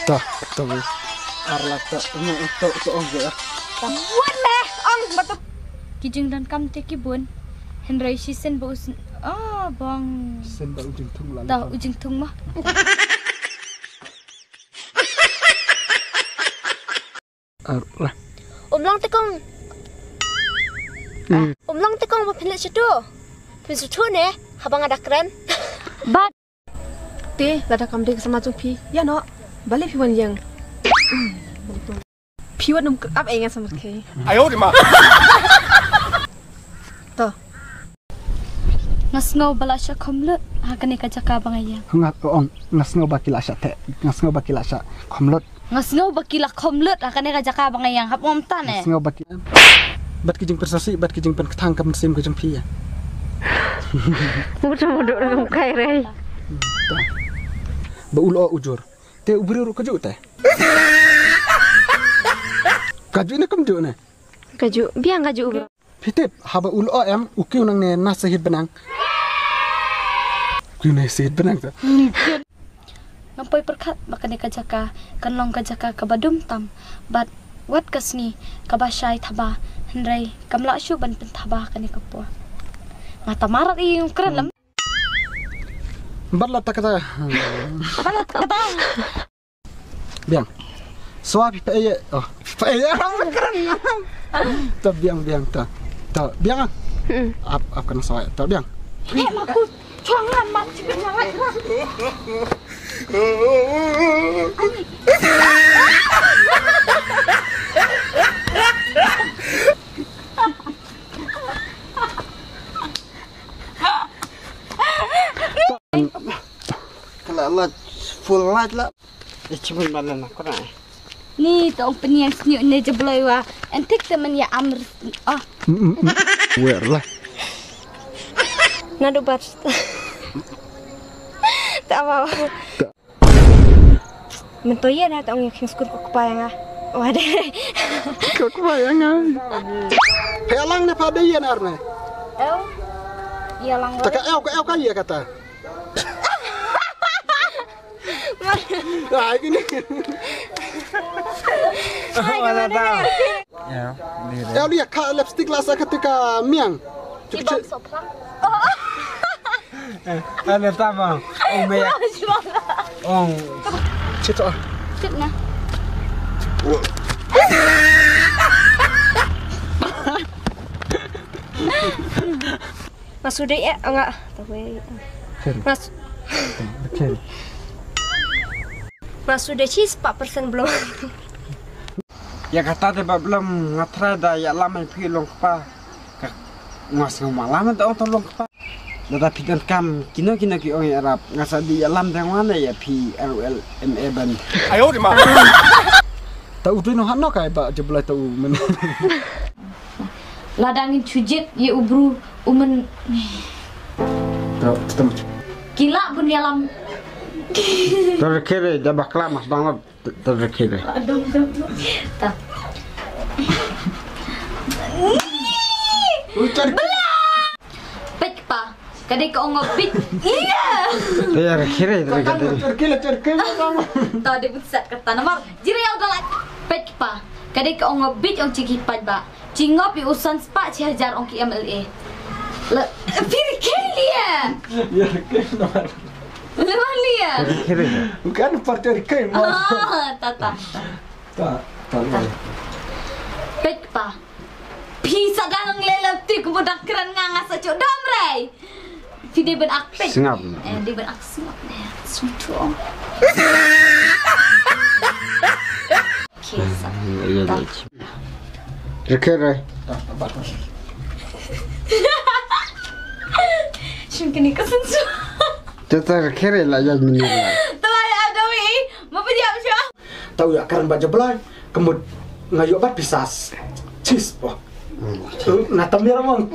Tah, arlah tak ong ya. Buat lah, ong betul. Kijing dan kam teki bun. Henry Shisen bos. Bang. Sen ba ujung tung lah. Tahu ujung tung mah. Arlah. Lang tekong. Lang tekong apa pilih situ? Pilih situ ne, habang ada keren. Bat. Teh, lada kam dek sama pi. Ya no, balik piwan yang. Piwan num up engan sama ke. Ayo di ma. Toh. Ngasngau balasya komlet. Hakane kajaka bangayang. Ngasngau bakila sya te. Ngasngau bakila sya komlot. Ngasngau bakila komlet. Hakane kajaka bangayang. Hap ngomtan eh. Ngasngau bakila. Bat kijing persasi, bat kijing pen ketang kam sim kijing pi ya. Mudah-mudah orang kaya rey. Ba ulo ujur. Te ubri ru kaju te. Kaju ne kam ju ne. Kaju, biang kaju ubro. Pitip haba ulo em ukiu nang ne nasahid benang. Ukiu ne sahid benang ta. Nampai perkat makane kajaka kanlong kajaka kabadum tam. Bat wat kasni kabashai thaba. Henry kamla syu ban pen thaba kane kapua. Ngata marat yung keren lam. Barla ta kata. Balat kata. Biang. Suapi pa iya. Oh, pa iya orang keren. Ta biang ta. Ta biang. Ap kana soy. Ta biang. Maku cuangan mak cikin nyalai. Kalau Allah full light lah. Cuma mana nak kena. Ni tong penyang senyuk ne jebloi wa. Entik temen ya amr. Where lah. Nado bat. Tak apa. Mentoya na tong yang skut ko kupayang ah. Wadah. Kau kebayangan. Helang ne pada iya narne. Iya lang. Tak el kaya kata. Nah, gini. Mana tahu? Ya, El lihat kak lipstick lasa ketika miang. Cibang soplang. Ada tamu. Be. Cito. Cip na. Masuk deh ya, enggak. Tahu. Mas. Okay. Masuk deh sih 4% belum. Ya kata dia belum ngatra dah ya lama pergi long pa. Ngas ngomong dah orang tolong pa. Dah pidan kam kino ki orang Arab ngasa di alam yang mana ya PRLMA ban. Ayo di mana? Tahu tu no hanok kai ba jebla tahu men. Ladangin cujit ye ubru umen. Tahu ketemu. Gila bun yalam. Terkere dah bakla mas banget terkere. Aduh. Tak. Ucar. Pek pa. Kadai ka ngopit. Iya. Terkere Cerkil kamu. Ta de butsat kata namar. Jira yaw dalat. Pek pa. Kadai ka ngopit ong cikipad ba. Cingop pi usan spa ci hajar ong ki MLA. La pir kelia. Ya kenapa? Lewan lia. Terkere. Bukan partai kai mau. Tata. Tak. Pek pa. Pisa dangang lelap ti ku budak keren ngangas aco damrai. Fide ben ak pek. Singap. Di ben ak singap ne. Sutu. Kisa. Iya dah. Terkere. Shimkini kasensu. Terkere lah yang menilai. Tawai adawi. Mau pejam siya. Tahu ya kan baca belai. Kemud ngayok bat pisas. Cheese. Nah, tamir mong.